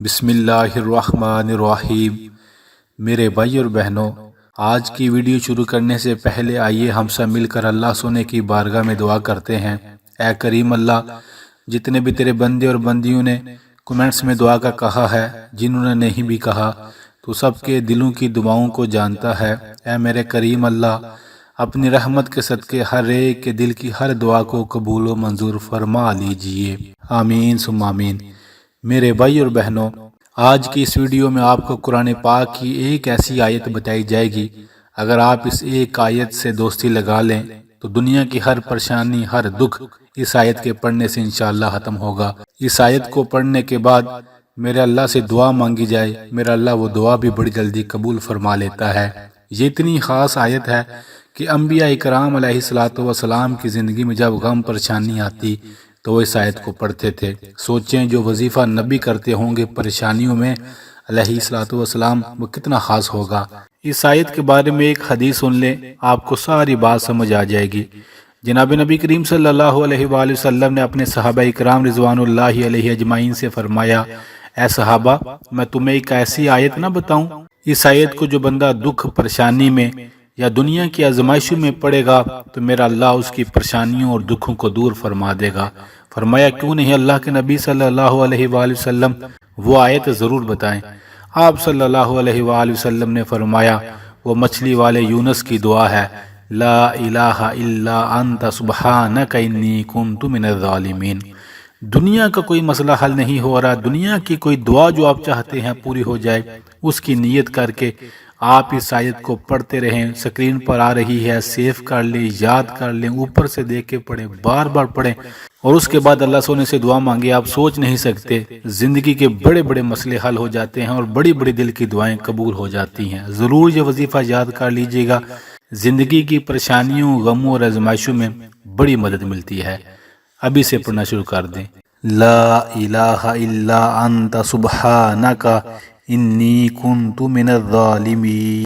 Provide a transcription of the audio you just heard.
بسم اللہ الرحمن الرحیم۔ میرے بھائی اور بہنوں، آج کی ویڈیو شروع کرنے سے پہلے آئیے ہم سب مل کر اللہ سونے کی بارگاہ میں دعا کرتے ہیں۔ اے کریم اللہ، جتنے بھی تیرے بندے اور بندیوں نے کمنٹس میں دعا کا کہا ہے، جنہوں نے نہیں بھی کہا، تو سب کے دلوں کی دعاؤں کو جانتا ہے۔ اے میرے کریم اللہ، اپنی رحمت کے صدقے ہر ایک کے دل کی ہر دعا کو قبول و منظور فرما لیجئے، آمین ثم آمین۔ میرے بھائی اور بہنوں، آج کی اس ویڈیو میں آپ کو قرآن پاک کی ایک ایسی آیت بتائی جائے گی، اگر آپ اس ایک آیت سے دوستی لگا لیں تو دنیا کی ہر پریشانی، ہر دکھ اس آیت کے پڑھنے سے انشاءاللہ ختم ہوگا۔ اس آیت کو پڑھنے کے بعد میرے اللہ سے دعا مانگی جائے، میرا اللہ وہ دعا بھی بڑی جلدی قبول فرما لیتا ہے۔ یہ اتنی خاص آیت ہے کہ انبیاء کرام علیہ السلام کی زندگی میں جب غم پریشانی آتی تو وہ اس آیت کو پڑھتے تھے۔ سوچیں جو وظیفہ نبی کرتے ہوں گے پریشانیوں میں علیہ السلام، وہ کتنا خاص ہوگا۔ اس آیت کے بارے میں ایک حدیث سن لیں، آپ کو ساری بات سمجھ آ جائے گی۔ جناب نبی کریم صلی اللہ علیہ وآلہ وسلم نے اپنے صحابہ اکرام رضوان اللہ علیہ اجمعین سے فرمایا، اے صحابہ، میں تمہیں ایک ایسی آیت نہ بتاؤں؟ اس آیت کو جو بندہ دکھ پریشانی میں یا دنیا کی آزمائشوں میں پڑے گا تو میرا اللہ اس کی پریشانیوں اور دکھوں کو دور فرما دے گا۔ فرمایا کیوں نہیں اللہ کے نبی صلی اللہ علیہ وآلہ وسلم، وہ آیت ضرور بتائیں۔ آپ صلی اللہ علیہ وآلہ وسلم نے فرمایا وہ مچھلی والے یونس کی دعا ہے، لا الہ الا انت سبحانک انی کنت من الظالمین۔ دنیا کا کوئی مسئلہ حل نہیں ہو رہا، دنیا کی کوئی دعا جو آپ چاہتے ہیں پوری ہو جائے، اس کی نیت کر کے آپ اس آیت کو پڑھتے رہیں۔ سکرین پر آ رہی ہے، سیو کر لیں، یاد کر لیں، اوپر سے دیکھ کے پڑھیں، بار بار پڑھیں، اور اس کے بعد اللہ سونے سے دعا مانگے۔ آپ سوچ نہیں سکتے، زندگی کے بڑے بڑے مسئلے حل ہو جاتے ہیں اور بڑی بڑی دل کی دعائیں قبول ہو جاتی ہیں۔ ضرور یہ وظیفہ یاد کر لیجئے گا، زندگی کی پریشانیوں، غموں اور آزمائشوں میں بڑی مدد ملتی ہے۔ ابھی سے پڑھنا شروع کر دیں، لا الہ الا انت سبحانک انی کنت من الظالمین۔